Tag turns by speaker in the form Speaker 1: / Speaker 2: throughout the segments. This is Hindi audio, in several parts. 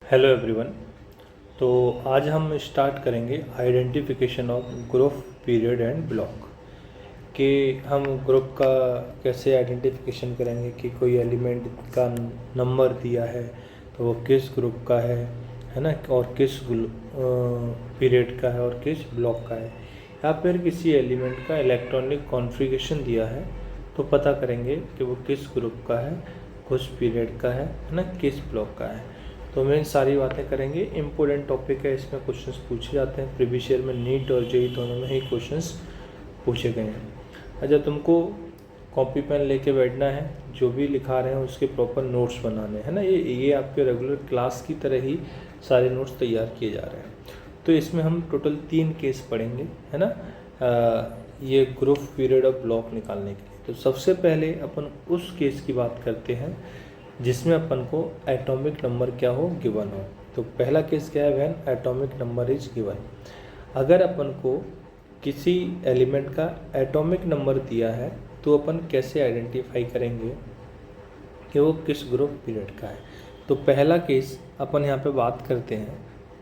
Speaker 1: Hello everyone. तो आज हम स्टार्ट करेंगे identification of group period and block कि हम ग्रुप का कैसे आइडेंटिफिकेशन करेंगे कि कोई एलिमेंट का नंबर दिया है तो वो किस ग्रुप का है ना, और किस पीरियड का है और किस ब्लॉक का है, या फिर किसी एलिमेंट का इलेक्ट्रॉनिक कॉन्फ़िगरेशन दिया है तो पता करेंगे कि वो किस ग्रुप का है, किस पीरियड का है ना, किस ब्लॉक का है। तो हम इन सारी बातें करेंगे। इम्पोर्टेंट टॉपिक है, इसमें क्वेश्चंस पूछे जाते हैं। प्रीवियस ईयर में नीट और जेई दोनों में ही क्वेश्चंस पूछे गए हैं। अच्छा, तुमको कॉपी पेन लेके बैठना है, जो भी लिखा रहे हैं उसके प्रॉपर नोट्स बनाने हैं ना। ये आपके रेगुलर क्लास की तरह ही सारे नोट्स तैयार किए जा रहे हैं। तो इसमें हम टोटल 3 केस पढ़ेंगे, है ना, ये ग्रुप पीरियड और ब्लॉक निकालने के लिए। तो सबसे पहले अपन उस केस की बात करते हैं जिसमें अपन को एटॉमिक नंबर क्या हो, गिवन हो। तो पहला केस क्या है, when atomic number is given. अगर अपन को किसी एलिमेंट का एटॉमिक नंबर दिया है तो अपन कैसे आइडेंटिफाई करेंगे कि वो किस ग्रुप पीरियड का है। तो पहला केस अपन यहाँ पे बात करते हैं,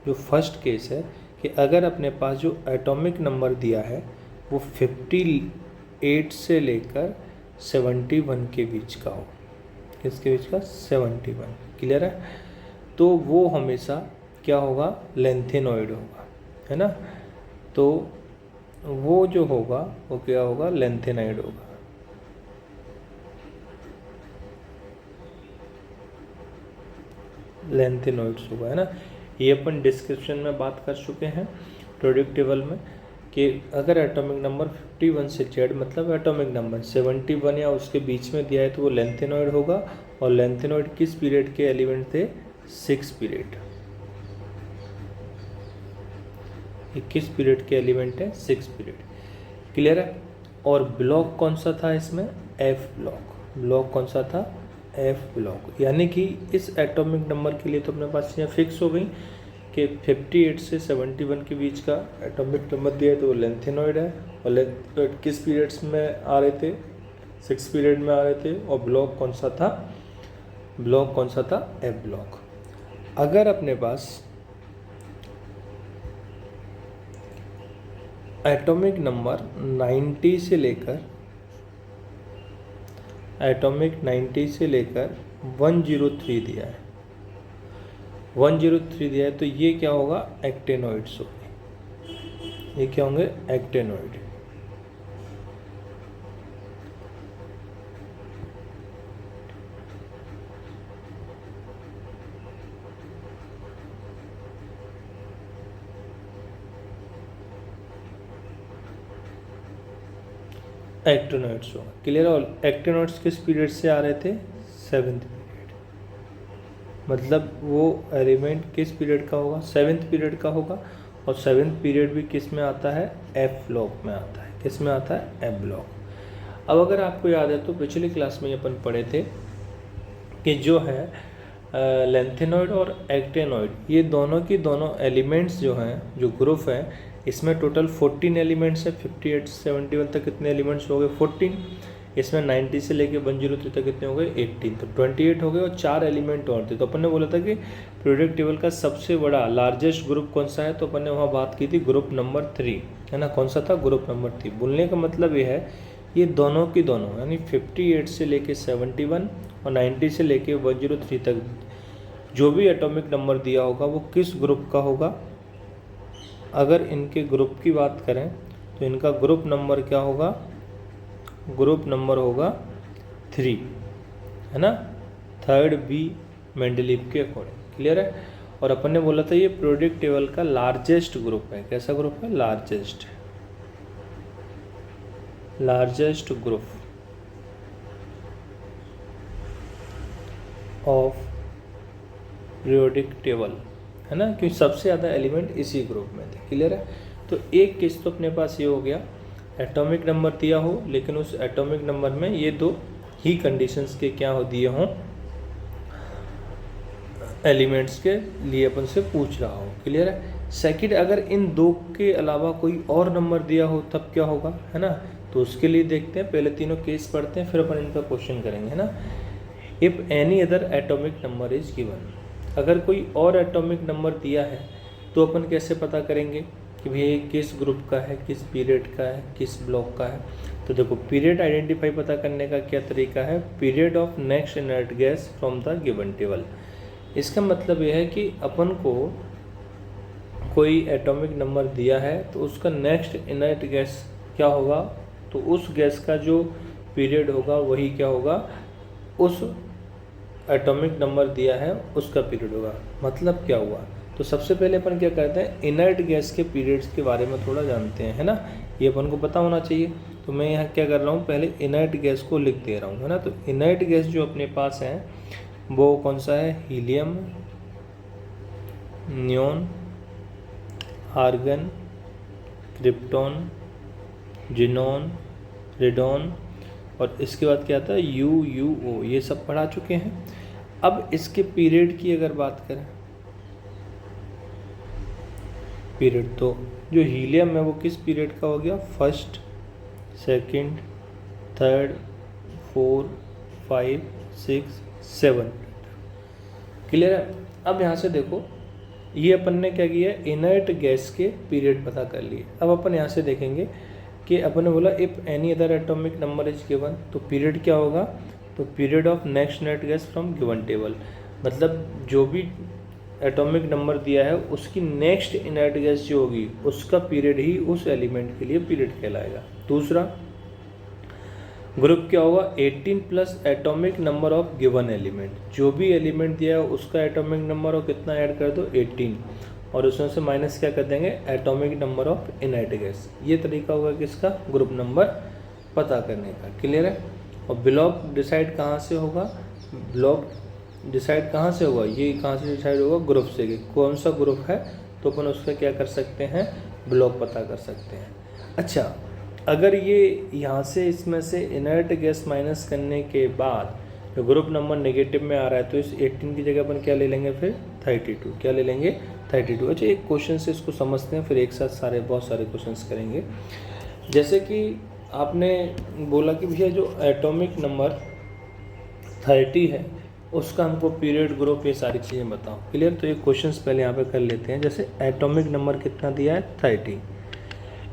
Speaker 1: जो फर्स्ट केस है कि अगर अपने पास जो एटॉमिक नंबर दिया है वो 58 से लेकर 71 के बीच का हो। किसके बीच का? 71। क्लियर है? तो वो हमेशा क्या होगा, लेंथेनॉइड होगा, है ना। तो वो जो होगा वो क्या होगा, लेंथेनॉइड होगा। लेंथेनॉइड्स होगा, है ना। ये अपन डिस्क्रिप्शन में बात कर चुके हैं प्रोडक्ट टेबल में कि अगर एटॉमिक नंबर 51 से जेड मतलब एटॉमिक नंबर 71 या उसके बीच में दिया है तो वो लेंथेनॉइड होगा। और लेंथेनॉइड किस पीरियड के एलिमेंट थे? 6 पीरियड। ये किस पीरियड के एलिमेंट है? 6 पीरियड। क्लियर है? और ब्लॉक कौन सा था इसमें? F block. ब्लॉक कौन सा था? F block. यानी कि इस एटॉमिक नंबर के लिए तो अपने पास यहाँ फिक्स हो गई कि 58 से 71 के बीच का एटॉमिक नंबर दिया है तो वो लेंथेनॉइड है। और लेंथेनॉइड किस पीरियड्स में आ रहे थे? 6 पीरियड में आ रहे थे। और ब्लॉक कौन सा था? ब्लॉक कौन सा था? F block. अगर अपने पास एटॉमिक नंबर 90 से लेकर 103 दिया है, 103 दिया है तो ये क्या होगा? एक्टेनॉइड्स होंगे। ये क्या होंगे? एक्टेनॉइड। एक्टेनॉइड्स होगा। क्लियर? और एक्टेनॉइड्स किस पीरियड से आ रहे थे? 7th period. मतलब वो एलिमेंट किस पीरियड का होगा? 7th पीरियड का होगा। और 7th पीरियड भी किस में आता है? एफ ब्लॉक में आता है। किस में आता है? F block. अब अगर आपको याद है तो पिछली क्लास में अपन पढ़े थे कि जो है लेंथेनॉइड और एक्टेनॉइड, ये दोनों की दोनों एलिमेंट्स जो हैं, जो ग्रुप हैं, इसमें टोटल 14 एलिमेंट्स है। 58 से 71 तक कितने एलिमेंट्स हो गए? 14। इसमें 90 से लेके 103 तक कितने हो गए? 18। तो 28 हो गए और 4 एलिमेंट और थे। तो अपन ने बोला था कि पीरियोडिक टेबल का सबसे बड़ा लार्जेस्ट ग्रुप कौन सा है, तो अपन ने वहाँ बात की थी ग्रुप नंबर 3, है ना। कौन सा था? Group number 3। बोलने का मतलब ये है ये दोनों की दोनों, यानी 58 से लेके 71 और 90 से लेके 103 तक जो भी एटॉमिक नंबर दिया होगा वो किस ग्रुप का होगा। अगर इनके ग्रुप की बात करें तो इनका ग्रुप नंबर क्या होगा? ग्रुप नंबर होगा 3, है ना, 3rd बी मेंडलीव के अकॉर्डिंग। क्लियर है? और अपन ने बोला था ये पीरियोडिक टेबल का लार्जेस्ट ग्रुप है। कैसा ग्रुप है? Largest group of periodic table, है ना, क्योंकि सबसे ज़्यादा एलिमेंट इसी ग्रुप में थे। क्लियर है? तो एक केस तो अपने पास ये हो गया, एटॉमिक नंबर दिया हो लेकिन उस एटॉमिक नंबर में ये दो ही कंडीशंस के क्या हो दिए हों, एलिमेंट्स के लिए अपन से पूछ रहा हो। क्लियर है? सेकंड, अगर इन दो के अलावा कोई और नंबर दिया हो तब क्या होगा, है ना। तो उसके लिए देखते हैं, पहले तीनों केस पढ़ते हैं फिर अपन इनका क्वेश्चन करेंगे, है ना। If any other atomic number is given, अगर कोई और एटॉमिक नंबर दिया है तो अपन कैसे पता करेंगे कि भाई ये किस ग्रुप का है, किस पीरियड का है, किस ब्लॉक का है। तो देखो पीरियड आइडेंटिफाई पता करने का क्या तरीका है, period of next inert gas from the given table. इसका मतलब यह है कि अपन को कोई एटॉमिक नंबर दिया है तो उसका नेक्स्ट इनर्ट गैस क्या होगा, तो उस गैस का जो पीरियड होगा वही क्या होगा, उस एटॉमिक नंबर दिया है उसका पीरियड होगा। मतलब क्या हुआ, तो सबसे पहले अपन क्या करते हैं, इनर्ट गैस के पीरियड्स के बारे में थोड़ा जानते हैं, है ना, ये अपन को पता होना चाहिए। तो मैं यहाँ क्या कर रहा हूँ, पहले इनर्ट गैस को लिख दे रहा हूँ, है ना। तो इनर्ट गैस जो अपने पास है वो कौन सा है, helium, neon, argon, krypton, xenon, radon, और इसके बाद क्या आता है UUO, ये सब पढ़ा चुके हैं। अब इसके पीरियड की अगर बात करें, पीरियड तो जो हीलियम है वो किस पीरियड का हो गया, फर्स्ट, सेकंड, थर्ड, 4, 5, 6, 7। क्लियर है। अब यहाँ से देखो ये अपन ने क्या किया, इनर्ट गैस के पीरियड पता कर लिए। अब अपन यहाँ से देखेंगे कि अपन ने बोला if any other atomic number is given, तो पीरियड क्या होगा, तो period of next inert gas from given table, मतलब जो भी एटॉमिक नंबर दिया है उसकी नेक्स्ट इनर्ट गैस जो होगी उसका पीरियड ही उस एलिमेंट के लिए पीरियड कहलाएगा। दूसरा ग्रुप क्या होगा, 18 plus atomic number of given element, जो भी एलिमेंट दिया है उसका एटॉमिक नंबर और कितना ऐड कर दो 18, और उसमें से माइनस क्या कर देंगे, atomic number of inert gas. ये तरीका होगा किसका, ग्रुप नंबर पता करने का। क्लियर है। और ब्लॉक डिसाइड कहाँ से होगा, ब्लॉक डिसाइड कहाँ से होगा, ये कहाँ से डिसाइड होगा, ग्रुप से, कि कौन सा ग्रुप है तो अपन उसका क्या कर सकते हैं, ब्लॉक पता कर सकते हैं। अच्छा, अगर ये यहाँ से इसमें से इनर्ट गैस माइनस करने के बाद जो ग्रुप नंबर नेगेटिव में आ रहा है तो इस 18 की जगह अपन क्या ले लेंगे, फिर 32, क्या ले लेंगे, 32। अच्छा, एक क्वेश्चन से इसको समझते हैं, फिर एक साथ बहुत सारे क्वेश्चंस करेंगे। जैसे कि आपने बोला कि भैया जो एटॉमिक नंबर 30 है उसका हमको पीरियड, ग्रुप, ये सारी चीज़ें बताओ। क्लियर। तो ये क्वेश्चंस पहले यहाँ पे कर लेते हैं। जैसे एटॉमिक नंबर कितना दिया है, 30,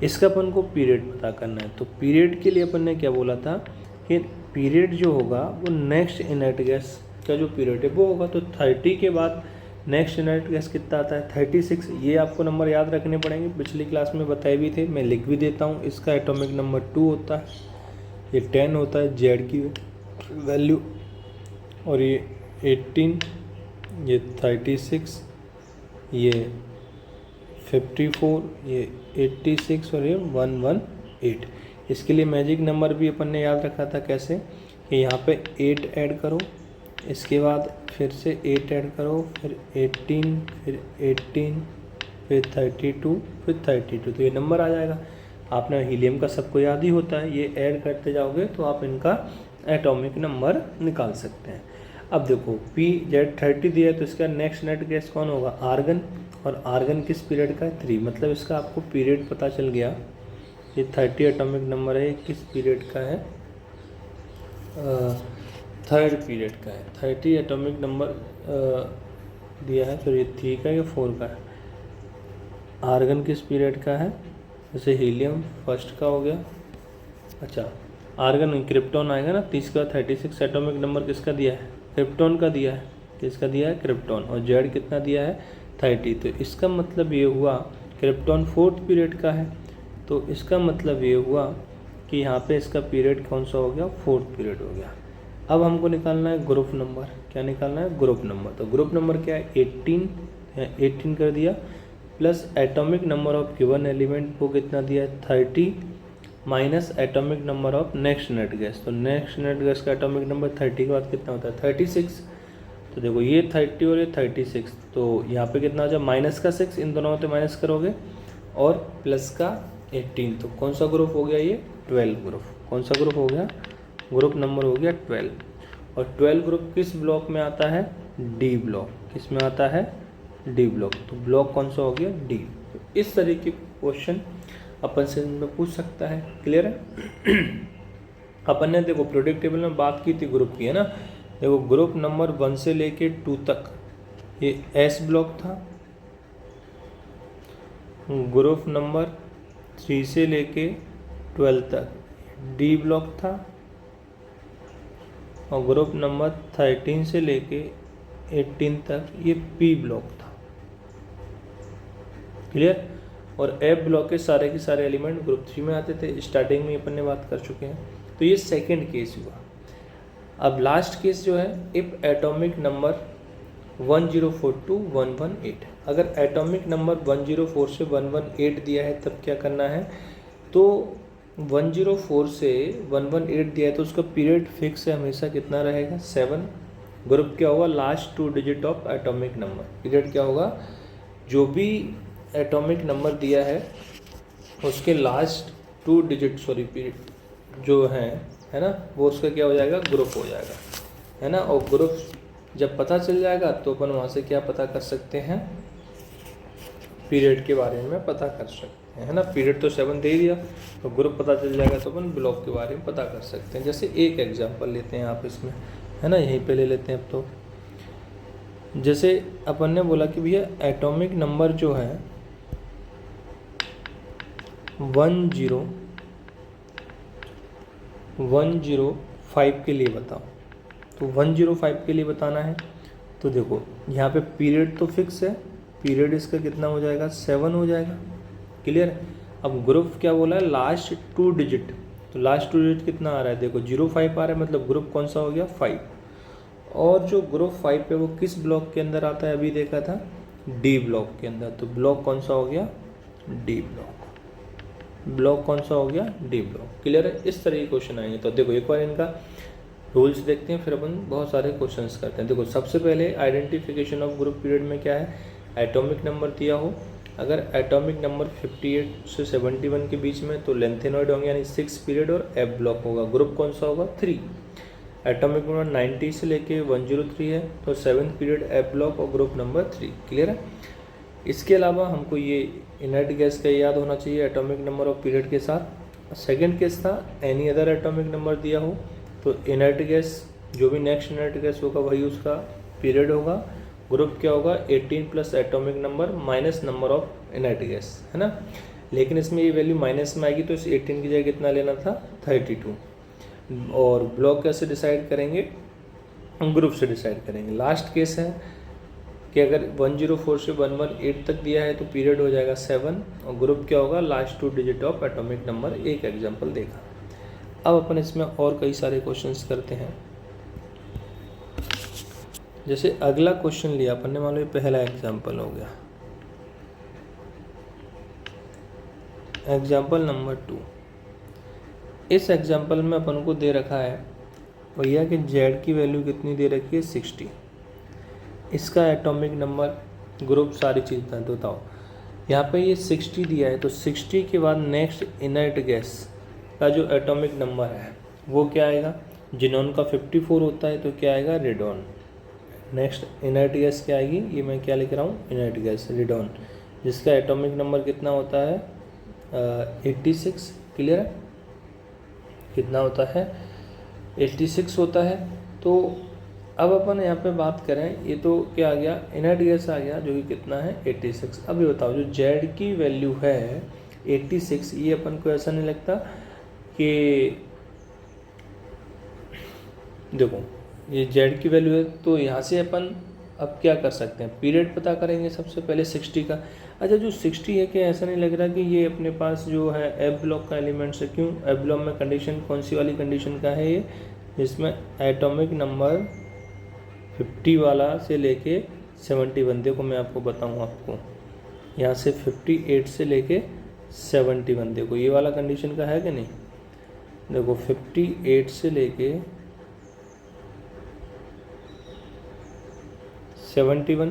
Speaker 1: इसका अपन को पीरियड पता करना है। तो पीरियड के लिए अपन ने क्या बोला था कि पीरियड जो होगा वो नेक्स्ट इनर्ट गैस का जो पीरियड है वो होगा। तो 30 के बाद नेक्स्ट इनर्ट गैस कितना आता है, 36। ये आपको नंबर याद रखने पड़ेंगे, पिछली क्लास में बताए भी थे, मैं लिख भी देता हूँ। इसका एटॉमिक नंबर 2 होता है, ये 10 होता है जेड की वैल्यू, और ये 18, ये 36, ये 54, ये 86 और ये 118। इसके लिए मैजिक नंबर भी अपन ने याद रखा था, कैसे कि यहाँ पे 8 ऐड करो, इसके बाद फिर से 8 ऐड करो, फिर 18, फिर 18, फिर 32, फिर 32, तो ये नंबर आ जाएगा। आपने हीलियम का सबको याद ही होता है, ये ऐड करते जाओगे तो आप इनका एटॉमिक नंबर निकाल सकते हैं। अब देखो PZ30 दिया है तो इसका नेक्स्ट नेट गैस कौन होगा, आर्गन, और आर्गन किस पीरियड का है, 3, मतलब इसका आपको पीरियड पता चल गया। ये 30 एटॉमिक नंबर है, किस पीरियड का है, थर्ड पीरियड का है। 30 एटॉमिक नंबर दिया है, तो ये 3 का या 4 का है। आर्गन किस पीरियड का है, जैसे हीलियम फर्स्ट का हो गया। अच्छा, आर्गन क्रिप्टॉन आएगा ना, 30 का 36 एटॉमिक नंबर किसका दिया है, क्रिप्टॉन का दिया है। किसका दिया है, क्रिप्टॉन, और जेड कितना दिया है, 30। तो इसका मतलब ये हुआ क्रिप्टॉन 4th पीरियड का है, तो इसका मतलब ये हुआ कि यहाँ पे इसका पीरियड कौन सा हो गया, 4th पीरियड हो गया। अब हमको निकालना है ग्रुप नंबर, क्या निकालना है, ग्रुप नंबर। तो ग्रुप नंबर क्या है, 18 कर दिया, plus atomic number of given element वो कितना दिया है, 30, minus atomic number of next net gas. तो नेक्स्ट नेट गैस का एटॉमिक नंबर 30 के बाद कितना होता है, 36। तो देखो ये 30 और ये 36, तो यहाँ पे कितना हो जाए, माइनस का 6, इन दोनों में तो माइनस करोगे, और प्लस का 18। तो कौन सा ग्रुप हो गया, ये 12 ग्रुप। कौन सा ग्रुप हो गया, ग्रुप नंबर हो गया 12। और 12 ग्रुप किस ब्लॉक में आता है, डी ब्लॉक। किस में आता है, डी ब्लॉक। तो ब्लॉक कौन सा हो गया, डी। तो इस तरीके के क्वेश्चन अपन से में पूछ सकता है। क्लियर है। अपन ने देखो प्रोडक्ट टेबल में बात की थी ग्रुप की, है ना। देखो ग्रुप नंबर 1 से लेके 2 तक ये एस ब्लॉक था, ग्रुप नंबर 3 से लेके 12 तक डी ब्लॉक था, और ग्रुप नंबर 13 से लेके 18 तक ये पी ब्लॉक था। क्लियर। और एफ ब्लॉक के सारे के सारे एलिमेंट ग्रुप 3 में आते थे, स्टार्टिंग में अपन ने बात कर चुके हैं। तो ये सेकंड केस हुआ। अब लास्ट केस जो है, इफ एटॉमिक नंबर 104 to 118, अगर एटॉमिक नंबर 104 से 118 दिया है तब क्या करना है, तो 104 से 118 दिया है तो उसका पीरियड फिक्स है, हमेशा कितना रहेगा 7। ग्रुप क्या होगा, last 2 digit of atomic number. Period क्या होगा, जो भी एटॉमिक नंबर दिया है उसके लास्ट 2 डिजिट पीरियड जो है ना, वो उसका क्या हो जाएगा, ग्रुप हो जाएगा, है ना। और ग्रुप जब पता चल जाएगा तो अपन वहाँ से क्या पता कर सकते हैं, पीरियड के बारे में पता कर सकते हैं, है ना। पीरियड तो 7 दे दिया, तो ग्रुप पता चल जाएगा तो अपन ब्लॉक के बारे में पता कर सकते हैं। जैसे एक एग्जांपल लेते हैं आप इसमें, है ना, यहीं पे ले लेते हैं अब तो। जैसे अपन ने बोला कि भैया एटॉमिक नंबर जो है 105 के लिए बताओ, तो 105 के लिए बताना है। तो देखो यहाँ पे पीरियड तो फिक्स है, पीरियड इसका कितना हो जाएगा, 7 हो जाएगा। क्लियर। अब ग्रुप क्या बोला है, लास्ट 2 डिजिट, तो लास्ट 2 डिजिट कितना आ रहा है, देखो 05 आ रहा है, मतलब ग्रुप कौन सा हो गया, 5। और जो ग्रुप 5 पे वो किस ब्लॉक के अंदर आता है, अभी देखा था डी ब्लॉक के अंदर, तो ब्लॉक कौन सा हो गया, डी ब्लॉक। ब्लॉक कौन सा हो गया, डी ब्लॉक। क्लियर है। इस तरह के क्वेश्चन आएंगे। तो देखो एक बार इनका रूल्स देखते हैं, फिर अपन बहुत सारे क्वेश्चंस करते हैं। देखो सबसे पहले आइडेंटिफिकेशन ऑफ ग्रुप पीरियड में क्या है, एटॉमिक नंबर दिया हो, अगर एटॉमिक नंबर 58 से 71 के बीच में तो लेंथेनॉइड होंगे, यानी 6 पीरियड और एफ ब्लॉक होगा। ग्रुप कौन सा होगा, 3। एटॉमिक नंबर 90 से लेके 103 है तो 7th पीरियड एफ ब्लॉक और ग्रुप नंबर 3। क्लियर है। इसके अलावा हमको ये इनर्ट गैस का याद होना चाहिए एटॉमिक नंबर और पीरियड के साथ। सेकंड केस था एनी अदर एटॉमिक नंबर दिया हो तो इनर्ट गैस, जो भी नेक्स्ट इनर्ट गैस होगा वही उसका पीरियड होगा। ग्रुप क्या होगा, 18 plus atomic number minus number of inert gas, है ना। लेकिन इसमें ये वैल्यू माइनस में आएगी तो इस 18 की जगह कितना लेना था, 32। और ब्लॉक कैसे डिसाइड करेंगे, ग्रुप से डिसाइड करेंगे। लास्ट केस है कि अगर 104 से 118 तक दिया है तो पीरियड हो जाएगा 7 और ग्रुप क्या होगा, last 2 digit of atomic number. एक एग्जांपल देखा। अब अपन इसमें और कई सारे क्वेश्चंस करते हैं। जैसे अगला क्वेश्चन लिया अपन ने, मान लो ये पहला एग्जांपल हो गया, एग्जांपल नंबर 2। इस एग्जांपल में अपन को दे रखा है भैया कि जेड की वैल्यू कितनी दे रखी है, 60। इसका एटॉमिक नंबर, ग्रुप, सारी चीज़ बताओ। यहाँ पे ये 60 दिया है तो 60 के बाद नेक्स्ट इनर्ट गैस का जो एटॉमिक नंबर है वो क्या आएगा, जिनॉन का 54 होता है तो क्या आएगा, रेडॉन। नेक्स्ट इनर्ट गैस क्या आएगी, ये मैं क्या लिख रहा हूँ, इनर्ट गैस रेडॉन, जिसका एटॉमिक नंबर कितना होता है, 86। क्लियर है। कितना होता है, 86 होता है। तो अब अपन यहाँ पे बात करें, ये तो क्या आ गया, इनर्ट गैस आ गया जो कि कितना है, 86। अब ये बताओ जो जेड की वैल्यू है 86, ये अपन को ऐसा नहीं लगता कि, देखो ये जेड की वैल्यू है तो यहाँ से अपन अब क्या कर सकते हैं, पीरियड पता करेंगे सबसे पहले 60 का। अच्छा जो 60 है, क्या ऐसा नहीं लग रहा कि ये अपने पास जो है एफ ब्लॉक का एलिमेंट्स है। क्यों, एफ ब्लॉक में कंडीशन कौन सी वाली कंडीशन का है ये, जिसमें एटॉमिक नंबर 50 वाला से लेके 71, देखो मैं आपको बताऊँ, आपको यहाँ से 58 से लेके 71, देखो ये वाला कंडीशन का है कि नहीं। देखो 58 से लेके 71,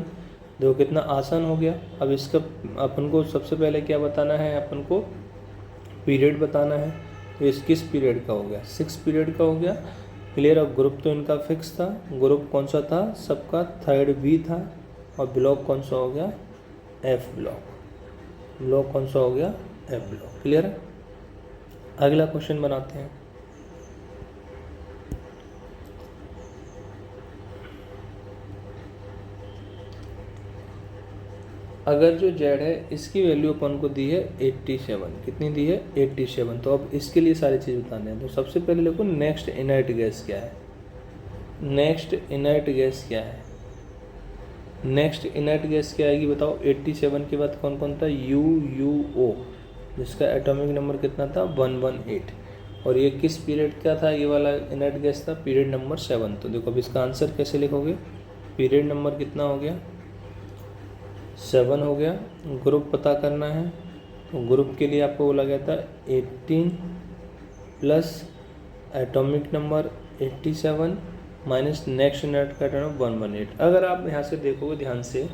Speaker 1: देखो कितना आसान हो गया। अब इसका अपन को सबसे पहले क्या बताना है, अपन को पीरियड बताना है। तो इस किस पीरियड का हो गया, 6 पीरियड का हो गया। क्लियर। अब ग्रुप तो इनका फिक्स था, ग्रुप कौन सा था सबका, 3rd बी था। और ब्लॉक कौन सा हो गया, एफ ब्लॉक। ब्लॉक कौन सा हो गया, एफ ब्लॉक। क्लियर है। अगला क्वेश्चन बनाते हैं। अगर जो जेड है इसकी वैल्यू अपन को दी है 87, कितनी दी है 87, तो अब इसके लिए सारी चीज़ बताने हैं। तो सबसे पहले देखो नेक्स्ट इनर्ट गैस क्या है, नेक्स्ट इनर्ट गैस क्या है, नेक्स्ट इनर्ट गैस क्या आएगी बताओ। 87 के बाद कौन कौन था, UUO जिसका एटॉमिक नंबर कितना था 118, और ये किस पीरियड का था, ये वाला इनर्ट गैस था पीरियड नंबर 7। तो देखो अब इसका आंसर कैसे लिखोगे, पीरियड नंबर कितना हो गया 7 हो गया। ग्रुप पता करना है, तो ग्रुप के लिए आपको बोला गया था 18 plus atomic number 87 minus next inert का टर्म 118। अगर आप यहाँ से देखोगे ध्यान से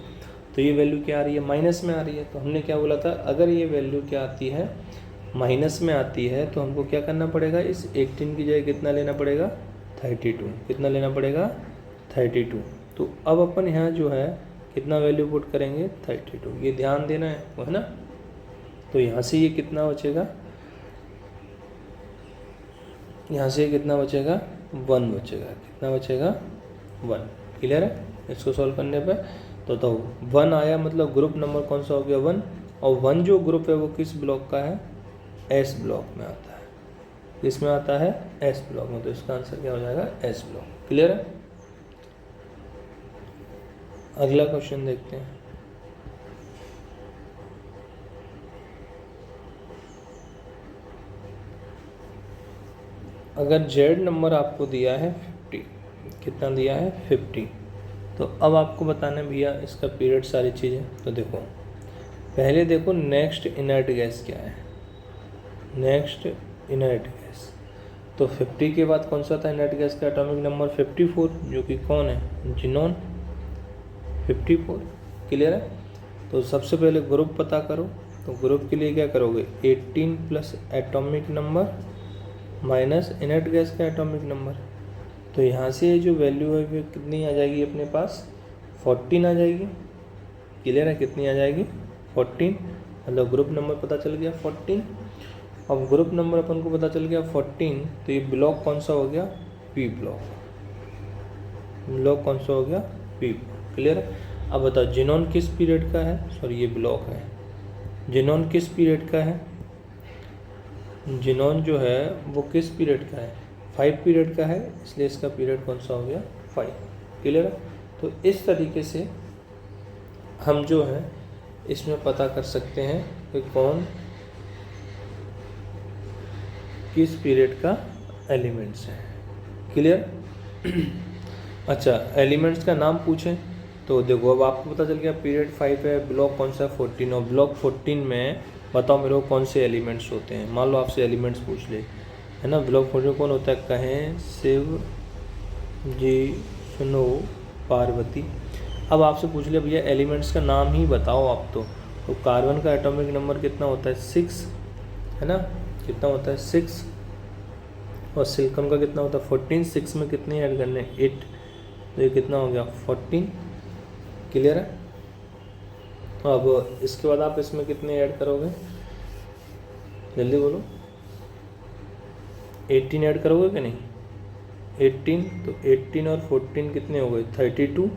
Speaker 1: तो ये वैल्यू क्या आ रही है, माइनस में आ रही है। तो हमने क्या बोला था, अगर ये वैल्यू क्या आती है माइनस में आती है तो हमको क्या करना पड़ेगा, इस 18 की जगह कितना लेना पड़ेगा 32, कितना लेना पड़ेगा 32। तो अब अपन यहाँ जो है कितना वैल्यू पुट करेंगे 32, ये ध्यान देना है ना। तो यहाँ से ये कितना बचेगा, यहाँ से कितना बचेगा 1 बचेगा, कितना बचेगा 1। क्लियर है इसको सॉल्व करने पे। तो 1 आया, मतलब ग्रुप नंबर कौन सा हो गया 1, और 1 जो ग्रुप है वो किस ब्लॉक का है, एस ब्लॉक में आता है। किस में आता है, एस ब्लॉक में। तो इसका आंसर क्या हो जाएगा एस ब्लॉक। क्लियर है। अगला क्वेश्चन देखते हैं। अगर जेड नंबर आपको दिया है 50, कितना दिया है 50, तो अब आपको बताना है भैया इसका पीरियड सारी चीज़ें। तो देखो पहले देखो नेक्स्ट इनर्ट गैस क्या है, नेक्स्ट इनर्ट गैस। तो 50 के बाद कौन सा था इनर्ट गैस का एटॉमिक नंबर 54, जो कि कौन है जिनोन 54। क्लियर है। तो सबसे पहले ग्रुप पता करो। तो ग्रुप के लिए क्या करोगे 18 plus atomic number minus inert gas का एटॉमिक नंबर। तो यहाँ से जो वैल्यू है वो कितनी आ जाएगी अपने पास 14 आ जाएगी। क्लियर है, कितनी आ जाएगी 14, मतलब ग्रुप नंबर पता चल गया 14। अब ग्रुप नंबर अपन को पता चल गया 14, तो ये ब्लॉक कौन सा हो गया पी ब्लॉक, ब्लॉक कौन सा हो गया पी। क्लियर है। अब बताओ जिनोन किस पीरियड का है, सॉरी ये ब्लॉक है, जिनोन किस पीरियड का है, जिनोन जो है वो किस पीरियड का है 5 पीरियड का है, इसलिए इसका पीरियड कौन सा हो गया 5। क्लियर है। तो इस तरीके से हम जो है इसमें पता कर सकते हैं कि कौन किस पीरियड का एलिमेंट्स है। क्लियर। अच्छा एलिमेंट्स का नाम पूछें तो देखो अब आपको पता चल गया पीरियड 5 है, ब्लॉक कौन सा 14, और ब्लॉक 14 में बताओ मेरे को कौन से एलिमेंट्स होते हैं। मान लो आपसे एलिमेंट्स पूछ ले, है ना, ब्लॉक 14 कौन होता है, कहें शिव जी सुनो पार्वती। अब आपसे पूछ लिया भैया एलिमेंट्स का नाम ही बताओ आप। तो कार्बन का एटॉमिक नंबर कितना होता है 6, है ना, कितना होता है 6, और सिलिकॉन का कितना होता है 14। 6 में कितने ऐड करने 8, तो ये कितना हो गया 14। क्लियर है। अब इसके बाद आप इसमें कितने ऐड करोगे, जल्दी बोलो 18 ऐड करोगे कि नहीं 18, तो 18 और 14 कितने हो गए 32,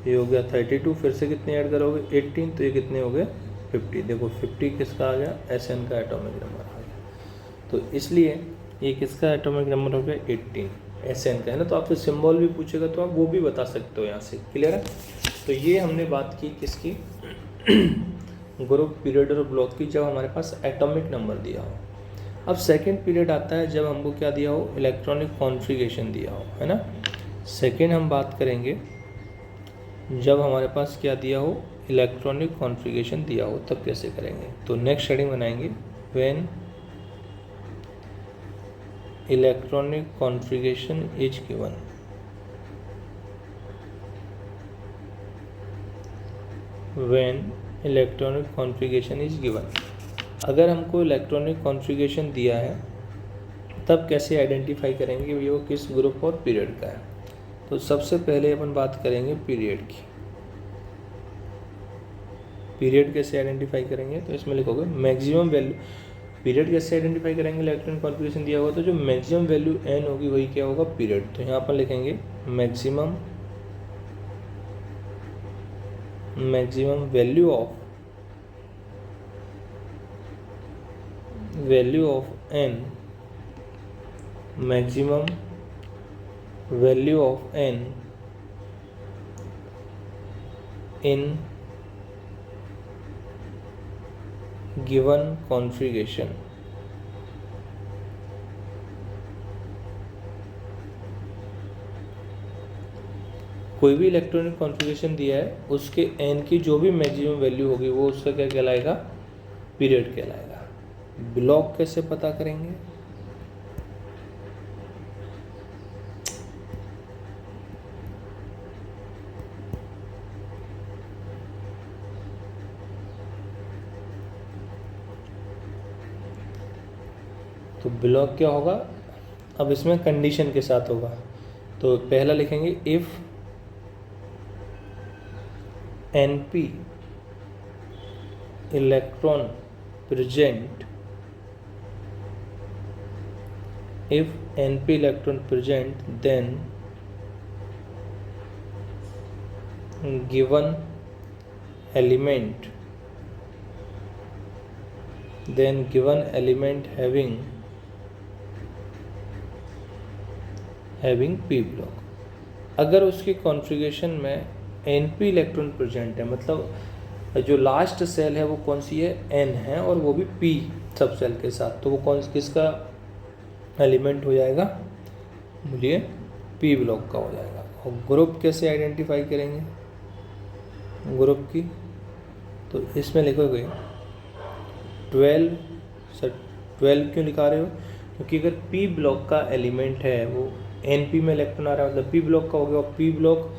Speaker 1: ये हो गया 32। फिर से कितने ऐड करोगे 18, तो ये कितने हो गए 50। देखो 50 किसका आ गया SN का एटॉमिक नंबर आ गया। तो इसलिए ये किसका एटॉमिक नंबर हो गया 18 SN का, है ना। तो आपसे सिंबल भी पूछेगा तो आप वो भी बता सकते हो यहाँ से। क्लियर है। तो ये हमने बात की किसकी ग्रुप पीरियड और ब्लॉक की, जब हमारे पास एटॉमिक नंबर दिया हो। अब सेकंड पीरियड आता है जब हमको क्या दिया हो इलेक्ट्रॉनिक कॉन्फ़िगरेशन दिया हो, है ना। सेकंड हम बात करेंगे जब हमारे पास क्या दिया हो इलेक्ट्रॉनिक कॉन्फ़िगरेशन दिया हो, तब कैसे करेंगे। तो नेक्स्ट हेडिंग बनाएंगे when electronic configuration is given. When electronic configuration is given, अगर हमको इलेक्ट्रॉनिक कॉन्फ़िगरेशन दिया है तब कैसे आइडेंटिफाई करेंगे कि वो किस ग्रुप और पीरियड का है। तो सबसे पहले अपन बात करेंगे पीरियड की। पीरियड कैसे आइडेंटिफाई करेंगे, तो इसमें लिखोगे मैक्सिमम वैल्यू। पीरियड कैसे आइडेंटिफाई करेंगे, इलेक्ट्रॉनिक कॉन्फ़िगरेशन दिया होगा तो जो मैक्सिमम वैल्यू n होगी वही क्या होगा पीरियड। तो यहाँ पर लिखेंगे maximum value of value of n, maximum value of n in given configuration. कोई भी इलेक्ट्रॉनिक कॉन्फ़िगरेशन दिया है, उसके n की जो भी मैक्सिमम वैल्यू होगी वो उसका क्या कहलाएगा? पीरियड कहलाएगा। ब्लॉक कैसे पता करेंगे? तो ब्लॉक क्या होगा? अब इसमें कंडीशन के साथ होगा। तो पहला लिखेंगे if NP electron present, if NP electron present, then given element having P block. अगर उसकी कॉन्फ़िगरेशन में NP इलेक्ट्रॉन प्रेजेंट है, मतलब जो लास्ट सेल है वो कौन सी है? N है, और वो भी P सब सेल के साथ, तो वो किसका एलिमेंट हो जाएगा? बोलिए, P ब्लॉक का हो जाएगा। और ग्रुप कैसे आइडेंटिफाई करेंगे ग्रुप की? तो इसमें लिखोगे 12। सर 12 क्यों लिखा रहे हो? क्योंकि अगर P ब्लॉक का एलिमेंट है, वो NP में इलेक्ट्रॉन आ रहा है, मतलब P ब्लॉक का हो गया। और P ब्लॉक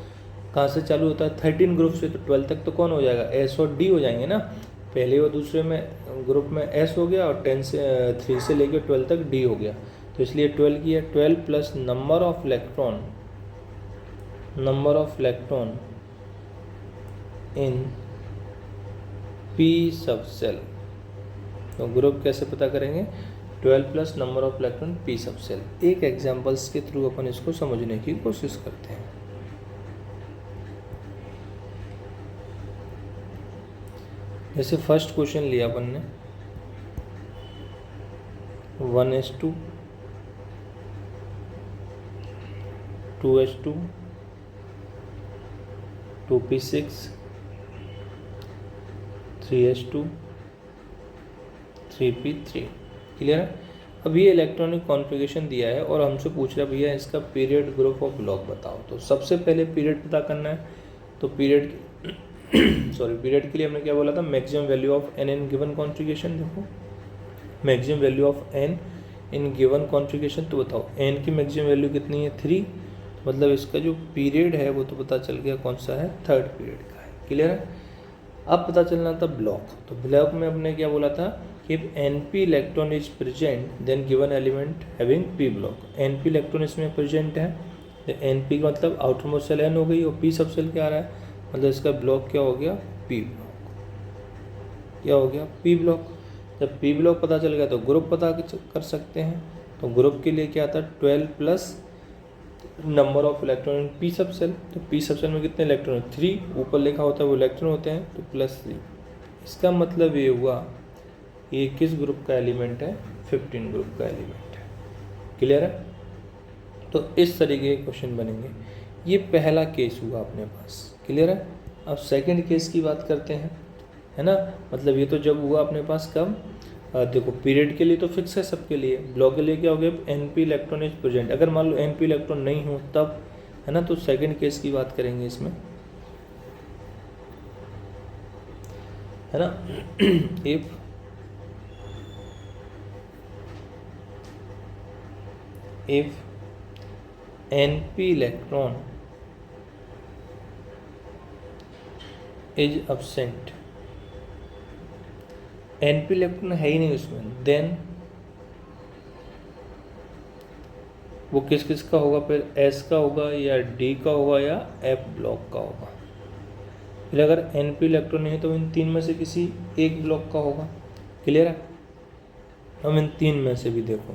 Speaker 1: कहाँ से चालू होता है? 13 ग्रुप से। तो 12 तक तो कौन हो जाएगा? S और D हो जाएंगे ना। पहले और दूसरे में ग्रुप में S हो गया, और 3 से लेकर 12 तक D हो गया। तो इसलिए 12 की है 12 plus number of electron in P सब सेल। तो ग्रुप कैसे पता करेंगे? 12 plus number of electron P सब सेल। एक एग्जांपल्स के थ्रू अपन इसको समझने की कोशिश करते हैं। जैसे फर्स्ट क्वेश्चन लिया अपन ने 1s2 2s2 2p6 3s2 3p3। Clear है? अब ये इलेक्ट्रॉनिक कॉन्फ़िगरेशन दिया है और हमसे पूछ रहा है भैया इसका पीरियड, ग्रुप और ब्लॉक बताओ। तो सबसे पहले पीरियड पता करना है। तो पीरियड पीरियड के लिए हमने क्या बोला था? Maximum value of n in given configuration. देखो, maximum value of n in given configuration. तो बताओ n की मैक्सिमम वैल्यू कितनी है? 3। मतलब इसका जो पीरियड है वो तो पता चल गया कौन सा है? थर्ड पीरियड का है। क्लियर है? अब पता चलना था ब्लॉक। तो ब्लॉक में हमने क्या बोला था कि NP electron is present than given element having P block. NP electron इसमें प्रेजेंट है, तो NP का मतलब आउटर मोस्ट सेल N हो गई, और P सब सेल क्या आ रहा है? मतलब इसका ब्लॉक क्या हो गया? P block. क्या हो गया? P block. जब P ब्लॉक पता चल गया तो ग्रुप पता कर सकते हैं। तो ग्रुप के लिए क्या आता है? 12 plus number of electron in P सब सेल। तो P सब सेल में कितने इलेक्ट्रॉन? 3। ऊपर लिखा होता है वो इलेक्ट्रॉन होते हैं, तो +3। इसका मतलब ये हुआ ये किस ग्रुप का एलिमेंट है? 15 ग्रुप का एलिमेंट है। क्लियर है? तो इस तरीके के क्वेश्चन बनेंगे। ये पहला केस हुआ अपने पास। क्लियर है? अब सेकंड केस की बात करते हैं, है ना। मतलब ये तो जब हुआ अपने पास कब? देखो, पीरियड के लिए तो फिक्स है सबके लिए। ब्लॉक के लिए क्या हो गया? NP electron is present. अगर मान लो NP इलेक्ट्रॉन नहीं हो तब, है ना। तो सेकंड केस की बात करेंगे इसमें, है ना। if NP electron is absent, NP electron है ही नहीं उसमें, देन वो किस किस का होगा? फिर S का होगा, या D का होगा, या F ब्लॉक का होगा। फिर अगर NP इलेक्ट्रॉन नहीं है तो इन तीन में से किसी एक ब्लॉक का होगा। क्लियर है? हम इन तीन में से भी देखो,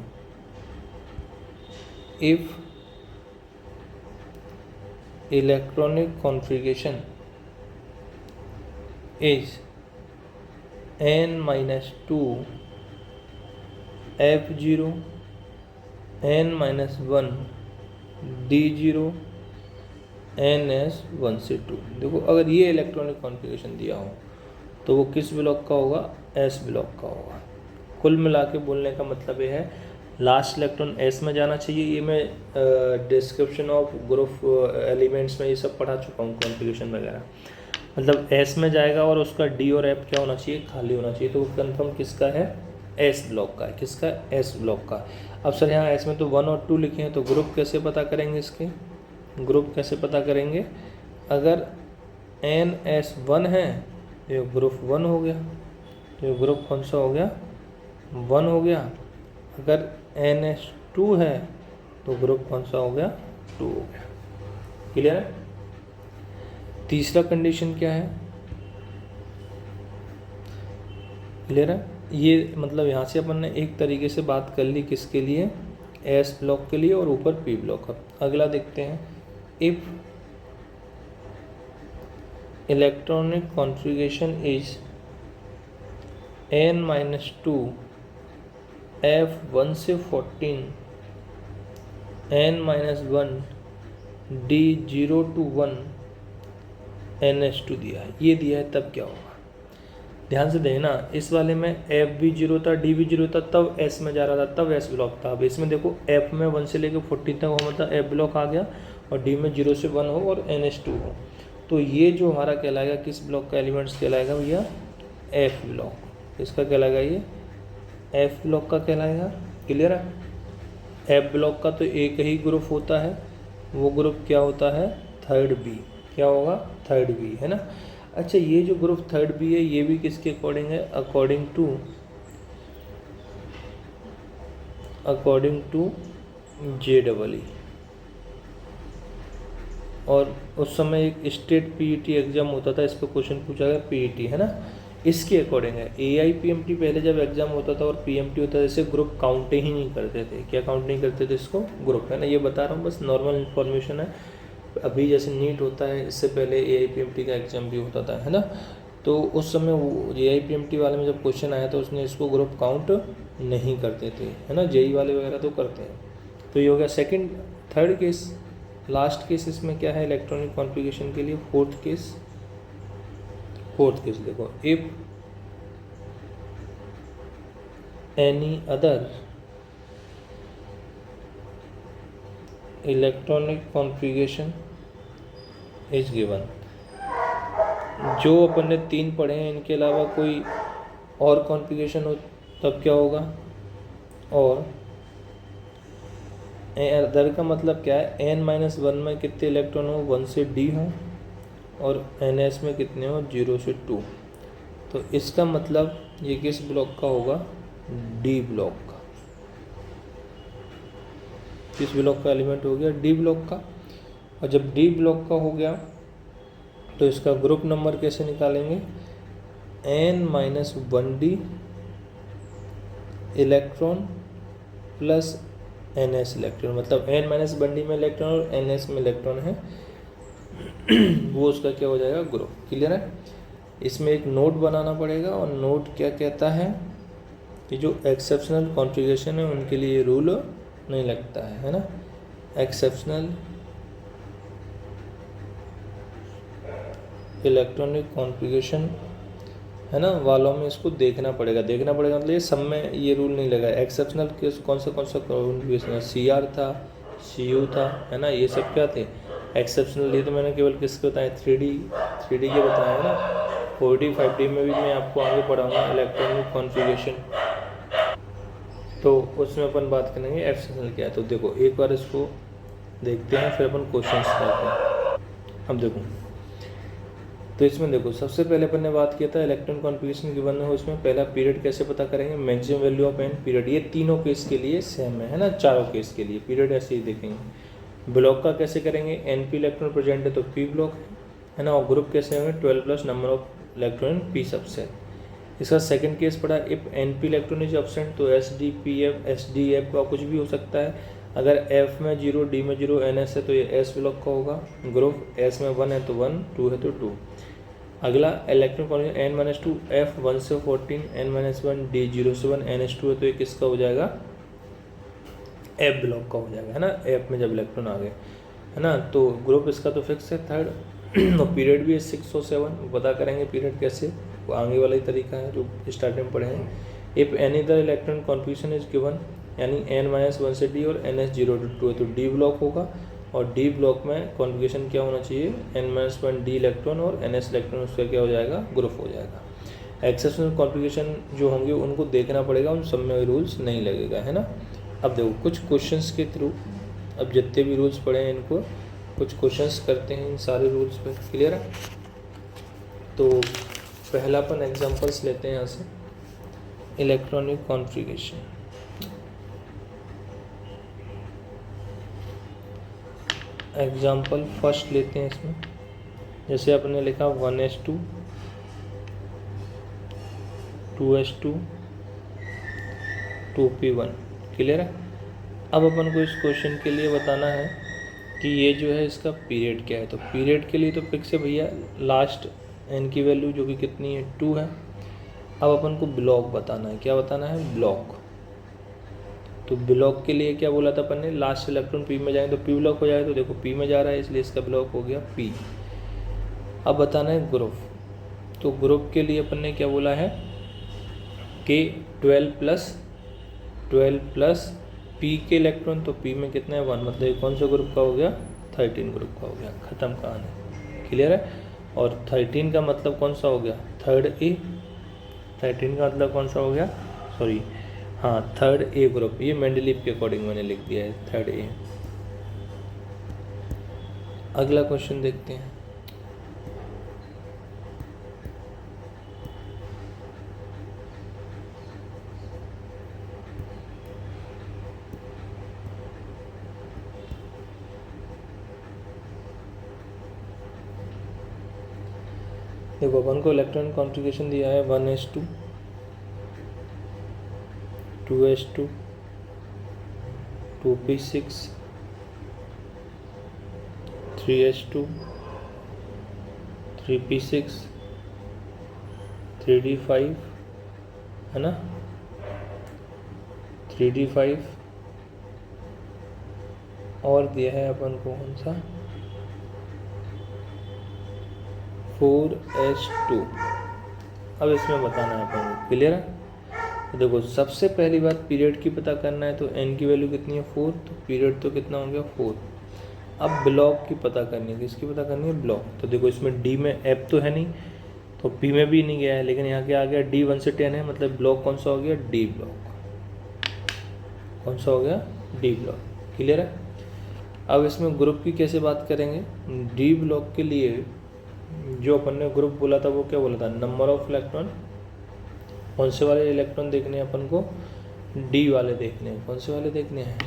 Speaker 1: if electronic configuration is n-2 F0 n-1 D0 ns 1 से 2। देखो अगर ये इलेक्ट्रॉनिक कॉन्फ़िगरेशन दिया हो तो वो किस ब्लॉक का होगा? एस ब्लॉक का होगा। कुल मिला के बोलने का मतलब ये है लास्ट इलेक्ट्रॉन एस में जाना चाहिए। ये मैं डिस्क्रिप्शन ऑफ ग्रुप एलिमेंट्स में ये सब पढ़ा चुका हूँ कॉन्फ़िगरेशन वगैरह। मतलब एस में जाएगा और उसका डी और एफ क्या होना चाहिए? खाली होना चाहिए। तो वो कन्फर्म किसका है? एस ब्लॉक का है। किसका? एस ब्लॉक का। अब सर यहाँ एस में तो 1 और 2 लिखे हैं, तो ग्रुप कैसे पता करेंगे इसके? ग्रुप कैसे पता करेंगे? अगर NS1 है तो ये ग्रुप 1 हो गया, तो ये ग्रुप कौन सा हो गया? 1 हो गया। अगर NS2 है तो ग्रुप कौन सा हो गया? 2 हो गया। क्लियर है? तीसरा कंडीशन क्या है? क्लियर है? ये मतलब यहाँ से अपन ने एक तरीके से बात कर ली किसके लिए? एस ब्लॉक के लिए और ऊपर पी ब्लॉक। अगला देखते हैं, if electronic configuration is n-2 F1 से 14 n-1 D0 to 1 ns2 दिया है, ये दिया है, तब क्या होगा? ध्यान से देखना, इस वाले में एफ भी 0 था, डी भी 0 था, तब एस में जा रहा था, तब एस ब्लॉक था। अब इसमें देखो एफ में 1 से लेकर 14 तक हो, मतलब एफ ब्लॉक आ गया, और डी में 0 से 1 हो और NS2 हो। तो ये जो हमारा कहलाएगा किस ब्लॉक का एलिमेंट्स कहलाएगा भैया? F block. किसका कहलाएगा? ये एफ ब्लॉक का कहलाएगा। क्लियर है? एफ ब्लॉक का तो एक ही ग्रुप होता है, वो ग्रुप क्या होता है? Third B. क्या होगा? थर्ड बी, है ना। अच्छा, ये जो ग्रुप थर्ड बी है ये भी किसके अकॉर्डिंग है? According to JEE। और उस समय एक स्टेट PET एग्जाम होता था, इस पर क्वेश्चन पूछा गया, PET, है ना, इसके अकॉर्डिंग है। AIPMT पहले जब एग्जाम होता था और PMT होता था, इसे ग्रुप काउंट ही नहीं करते थे। क्या काउंट नहीं करते थे? इसको ग्रुप, है ना। ये बता रहा हूँ, बस नॉर्मल इन्फॉर्मेशन है। अभी जैसे नीट होता है, इससे पहले AIPMT का एग्जाम भी होता था, है ना। तो उस समय वो AIPMT वाले में जब क्वेश्चन आया तो उसने इसको ग्रुप काउंट नहीं करते थे, है ना। JEE वाले वगैरह तो करते हैं। तो ये हो गया second. Third case, last case इसमें क्या है इलेक्ट्रॉनिक कॉन्फ़िगरेशन के लिए? फोर्थ केस देखो, if any other electronic configuration is given. जो अपन ने 3 पढ़े हैं इनके अलावा कोई और कॉन्फ़िगरेशन हो तब क्या होगा? और अदर का मतलब क्या है? n-1 में कितने इलेक्ट्रॉन हो? 1 से d हो, और ns में कितने हो? 0 से 2। तो इसका मतलब ये किस ब्लॉक का होगा? डी ब्लॉक का। किस ब्लॉक का एलिमेंट हो गया? डी ब्लॉक का। और जब डी ब्लॉक का हो गया तो इसका ग्रुप नंबर कैसे निकालेंगे? n-1d electron plus ns electron, मतलब n-1d में इलेक्ट्रॉन और ns में इलेक्ट्रॉन है, वो उसका क्या हो जाएगा? ग्रुप। क्लियर है? इसमें एक नोट बनाना पड़ेगा, और नोट क्या कहता है कि जो एक्सेप्शनल कॉन्फ़िगरेशन है उनके लिए रूल नहीं लगता है ना। एक्सेप्शनल इलेक्ट्रॉनिक कॉन्फ़िगरेशन, है ना, वालों में इसको देखना पड़ेगा मतलब ये सब में ये रूल नहीं लगा। एक्सेप्शनल केस कौन सा कॉन्फ़िगरेशन? CR था, CU था, है ना, ये सब क्या थे? एक्सेप्शनल। ये तो मैंने केवल किसके बताए? 3D के बताए, है ना। 4D 5D में भी मैं आपको आगे पढ़ाऊँगा इलेक्ट्रॉनिक कॉन्फ़िगरेशन, तो उसमें अपन बात करेंगे एक्सेप्शनल क्या है। तो देखो एक बार इसको देखते हैं, फिर अपन क्वेश्चन करते हैं। अब देखो, तो इसमें देखो सबसे पहले अपन ने बात किया था इलेक्ट्रॉन कॉन्फ़िगरेशन गिवन हो, इसमें पहला पीरियड कैसे पता करेंगे? Maximum value of n period. ये तीनों केस के लिए सेम है ना, चारों केस के लिए पीरियड ऐसे ही देखेंगे। ब्लॉक का कैसे करेंगे? NP इलेक्ट्रॉन प्रेजेंट है तो P ब्लॉक है ना, और ग्रुप कैसे होंगे? 12 plus number of electron P subset. इसका सेकंड केस पड़ा, if NP electron is absent तो SDPF SDF का कुछ भी हो सकता है। अगर F में 0, D में 0, NS है तो ये S ब्लॉक का होगा। ग्रुप S में 1 है तो 1, 2 है तो 2। अगला इलेक्ट्रॉन कॉन्फ़िगरेशन n-2 F 1 से 14 n-1 D 0 से 1 NH2 है तो ये किसका हो जाएगा, F ब्लॉक का हो जाएगा, है ना। F में जब इलेक्ट्रॉन आ गए, है ना, तो ग्रुप इसका तो फिक्स है थर्ड। और पीरियड भी है 6 और 7, पता करेंगे पीरियड कैसे, वो आगे वाला ही तरीका है जो स्टार्टिंग में पढ़े हैं। If any the electron configuration is given, यानी n-1 से D और NH 0 to 2 है तो D ब्लॉक होगा, और D ब्लॉक में कॉन्फ़िगरेशन क्या होना चाहिए, n-1 D इलेक्ट्रॉन और NS इलेक्ट्रॉन, उसका क्या हो जाएगा, ग्रुप हो जाएगा। एक्सेप्शनल कॉन्फ़िगरेशन जो होंगे उनको देखना पड़ेगा, उन सब में रूल्स नहीं लगेगा, है ना। अब देखो कुछ क्वेश्चंस के थ्रू, अब जितने भी रूल्स पढ़े हैं इनको कुछ क्वेश्चंस करते हैं इन सारे रूल्स पे, क्लियर है। तो पहला अपन एग्जांपल्स लेते हैं यहाँ से, इलेक्ट्रॉनिक कॉन्फ़िगरेशन। एग्जाम्पल फर्स्ट लेते हैं इसमें, जैसे आपने लिखा 1s2 2s2 2p1, क्लियर है। अब अपन को इस क्वेश्चन के लिए बताना है कि ये जो है इसका पीरियड क्या है, तो पीरियड के लिए तो फिक्स है भैया, लास्ट n की वैल्यू जो कि कितनी है 2 है। अब अपन को ब्लॉक बताना है, क्या बताना है, ब्लॉक। तो ब्लॉक के लिए क्या बोला था अपन ने, लास्ट इलेक्ट्रॉन पी में जाएंगे तो पी ब्लॉक हो जाएगा, तो देखो पी में जा रहा है इसलिए इसका ब्लॉक हो गया पी। अब बताना है ग्रुप, तो ग्रुप के लिए अपन ने क्या बोला है कि 12 प्लस पी के इलेक्ट्रॉन, तो पी में कितना है 1, मतलब ये कौन सा ग्रुप का हो गया, 13 ग्रुप का हो गया, ख़त्म कहानी, क्लियर है। और 13 का मतलब कौन सा हो गया, थर्ड ए, 13 का मतलब कौन सा हो गया, सॉरी हाँ थर्ड ए ग्रुप, ये मेंडलीव के अकॉर्डिंग मैंने लिख दिया है थर्ड ए। अगला क्वेश्चन देखते हैं, देखो अपन को इलेक्ट्रॉन कॉन्फ़िगरेशन दिया है 1s2 2s2 2p6 3s2 3p6 3d5, है ना, 3d5, और दिया है अपन को कौन सा 4s2। अब इसमें बताना है अपन को, क्लियर है। तो देखो सबसे पहली बात पीरियड की पता करना है, तो n की वैल्यू कितनी है 4, तो पीरियड तो कितना हो गया 4। अब ब्लॉक की पता करनी है, किसकी पता करनी है, ब्लॉक। तो देखो इसमें D में F तो है नहीं, तो P में भी नहीं गया है, लेकिन यहाँ क्या आ गया D 1 से 10 है, मतलब ब्लॉक कौन सा हो गया, D ब्लॉक, कौन सा हो गया, D ब्लॉक, क्लियर है। अब इसमें ग्रुप की कैसे बात करेंगे, D ब्लॉक के लिए जो अपन ने ग्रुप बोला था वो क्या बोला था, नंबर ऑफ इलेक्ट्रॉन, कौन से वाले इलेक्ट्रॉन देखने हैं अपन को, डी वाले देखने हैं, कौन से वाले देखने हैं,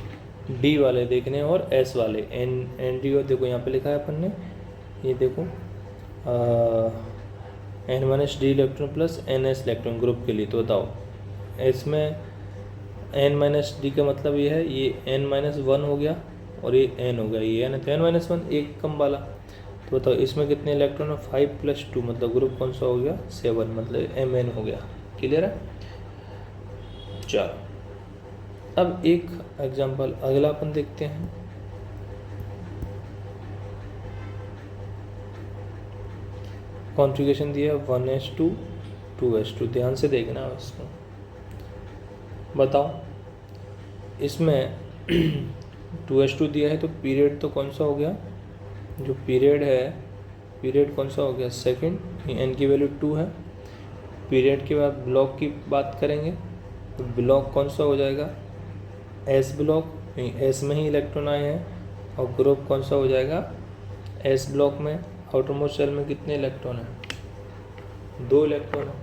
Speaker 1: डी वाले देखने हैं, और एस वाले एन डी, और देखो यहाँ पे लिखा है अपन ने, ये देखो n-d electron plus ns electron group के लिए। तो बताओ इसमें n-d का मतलब ये है, ये n-1 हो गया और ये n हो गया, ये n है तो n-1 एक कम वाला। तो बताओ इसमें कितने इलेक्ट्रॉन है, 5 + 2, मतलब ग्रुप कौन सा हो गया, 7, मतलब mn हो गया, क्लियर है। चलो अब एक एग्जांपल अगला अपन देखते हैं, कॉन्फ़िगरेशन दिया 1s2 2s2, ध्यान से देखना इसको। बताओ इसमें 2s2 दिया है तो पीरियड तो कौन सा हो गया, जो पीरियड है, पीरियड कौन सा हो गया, सेकंड, n की वैल्यू 2 है। पीरियड के बाद ब्लॉक की बात करेंगे, तो ब्लॉक कौन सा हो जाएगा, एस ब्लॉक, एस में ही इलेक्ट्रॉन आए हैं, और ग्रुप कौन सा हो जाएगा, एस ब्लॉक में। आउटर मोस्ट शेल में कितने इलेक्ट्रॉन हैं, 2 इलेक्ट्रॉन है,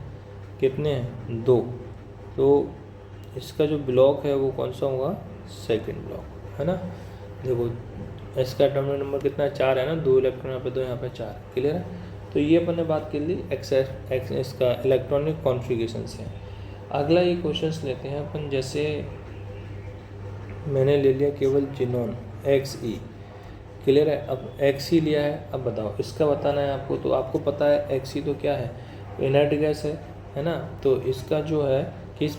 Speaker 1: कितने हैं, 2। तो इसका जो ब्लॉक है वो कौन सा होगा, सेकंड ब्लॉक, है ना। देखो इसका एटॉमिक नंबर कितना है, 4 है ना, 2 इलेक्ट्रॉन यहाँ पे 2, यहाँ पे 4, क्लियर है। तो ये अपन ने बात कर ली इसका इलेक्ट्रॉनिक कॉन्फ़िगरेशन से। अगला ये क्वेश्चंस लेते हैं अपन, जैसे मैंने ले लिया केवल जिनॉन XE, क्लियर है। अब एक्स ही लिया है, अब बताओ इसका बताना है आपको। तो आपको पता है एक्स ही तो क्या है, इनर्ट गैस है ना। तो इसका जो है किस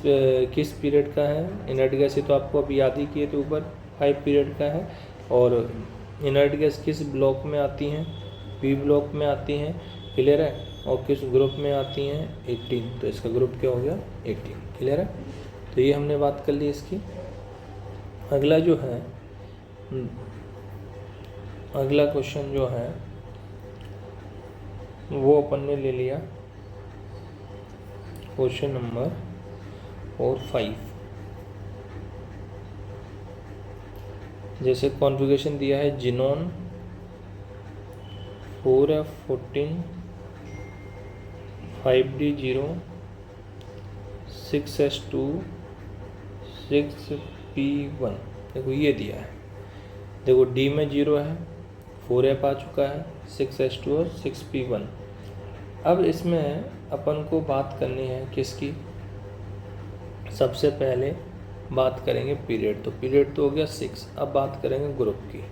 Speaker 1: पीरियड का है, इनर्ट गैस ही तो आपको अभी याद ही किए थे ऊपर, 5 पीरियड का है। और इनर्ट गैस किस ब्लॉक में आती हैं, पी ब्लॉक में आती हैं, क्लियर है। और किस ग्रुप में आती हैं, 18। तो इसका ग्रुप क्या हो गया, 18, क्लियर है। तो ये हमने बात कर ली इसकी। अगला जो है, अगला क्वेश्चन जो है वो अपन ने ले लिया क्वेश्चन नंबर 5। जैसे कॉन्फ़िगरेशन दिया है xenon 4F14 5D0 6S2 6P1। देखो ये दिया है, देखो डी में 0 है, 4F आ चुका है, 6S2 और 6P1। अब इसमें अपन को बात करनी है किसकी, सबसे पहले बात करेंगे पीरियड। तो पीरियड तो हो गया 6। अब बात करेंगे ग्रुप की।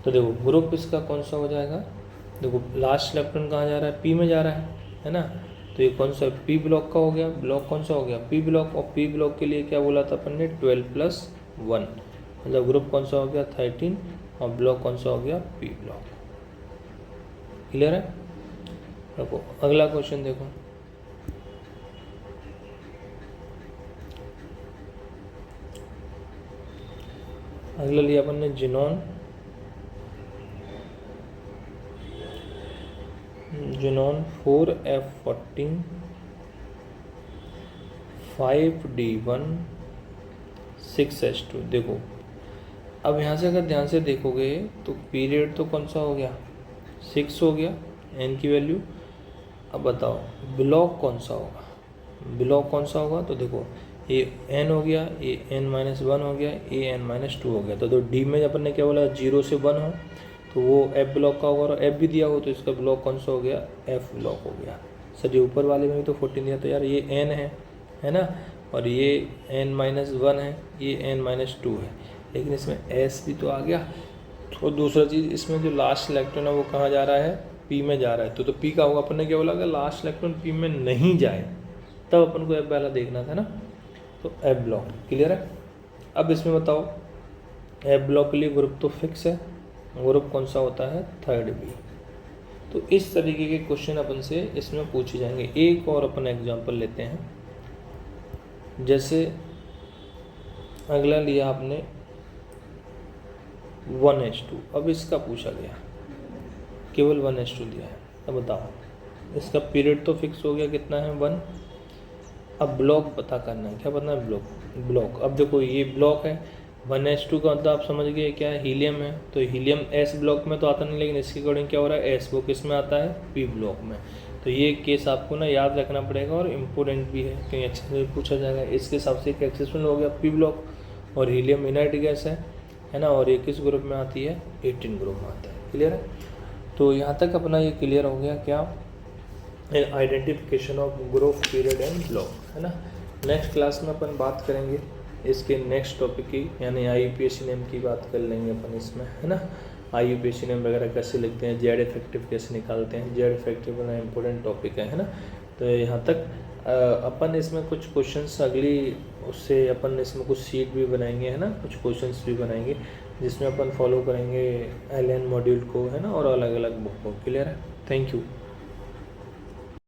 Speaker 1: तो देखो ग्रुप इसका कौन सा हो जाएगा, देखो लास्ट इलेक्ट्रॉन कहाँ जा रहा है, पी में जा रहा है ना। तो ये कौन सा, पी ब्लॉक का हो गया, ब्लॉक कौन सा हो गया, पी ब्लॉक। और पी ब्लॉक के लिए क्या बोला था अपन ने, 12+1, मतलब ग्रुप कौन सा हो गया 13, और ब्लॉक कौन सा हो गया, पी ब्लॉक, क्लियर है। देखो अगला क्वेश्चन देखो, अगला लिया अपन ने जिनोन 4F14 5D1 6S2। देखो अब यहाँ से अगर ध्यान से देखोगे तो पीरियड तो कौन सा हो गया, 6 हो गया, n की वैल्यू। अब बताओ ब्लॉक कौन सा होगा, ब्लॉक कौन सा होगा। तो देखो ये n हो गया, ये n-1 हो गया, ये n-2 हो गया। तो डी में अपन ने क्या बोला, 0 से 1 हो तो वो f ब्लॉक का होगा, और f भी दिया हो तो इसका ब्लॉक कौन सा हो गया, f ब्लॉक हो गया। सर ये ऊपर वाले में भी तो 14 दिया, तो यार ये n है ना, और ये n-1 है, ये n-2 है, लेकिन इसमें s भी तो आ गया। और दूसरा चीज़ इसमें जो लास्ट इलेक्ट्रॉन है वो कहाँ जा रहा है, p में जा रहा है। तो p का होगा, अपन ने क्या बोला, अगर लास्ट इलेक्ट्रॉन p में नहीं जाए तब अपन को f वाला देखना था ना। तो f ब्लॉक, क्लियर है। अब इसमें बताओ f ब्लॉक के लिए ग्रुप तो फिक्स है, ग्रुप कौन सा होता है, 3rd B। तो इस तरीके के क्वेश्चन अपन से इसमें पूछे जाएंगे। एक और अपन एग्जांपल लेते हैं, जैसे अगला लिया आपने 1H2। अब इसका पूछा गया, केवल 1H2 दिया है। अब बताओ इसका पीरियड तो फिक्स हो गया, कितना है, 1। अब ब्लॉक पता करना है, क्या पता है, ब्लॉक। अब देखो ये ब्लॉक है, 1H2 का मतलब आप समझ गए क्या है, हीलियम है। तो हीलियम S ब्लॉक में तो आता नहीं, लेकिन इसके अकॉर्डिंग क्या हो रहा है, S वो किस में आता है, P ब्लॉक में। तो ये केस आपको ना याद रखना पड़ेगा, और इम्पोर्टेंट भी है, कहीं एक्सेस में पूछा जाएगा। इसके हिसाब से एक्सेसफुल हो गया P ब्लॉक, और हीलियम इनर्ट गैस है ना, और ये किस ग्रुप में आती है, 18 ग्रुप में आता है, क्लियर है। तो यहाँ तक अपना ये क्लियर हो गया क्या, identification of group, period and block, है ना। नेक्स्ट क्लास में अपन बात करेंगे इसके नेक्स्ट टॉपिक की, यानी IUPAC नेम की बात कर लेंगे अपन इसमें, है ना। IUPAC नेम वगैरह कैसे लिखते हैं, जेड इफेक्टिव कैसे निकालते हैं, जेड इफेक्टिव बड़ा इंपॉर्टेंट टॉपिक है ना। तो यहाँ तक अपन इसमें कुछ क्वेश्चंस अगली उससे अपन इसमें कुछ सीट भी बनाएंगे, है ना, कुछ क्वेश्चंस भी बनाएंगे जिसमें अपन फॉलो करेंगे LN मॉड्यूल को, है ना, और अलग अलग बुक को, क्लियर है। Thank you.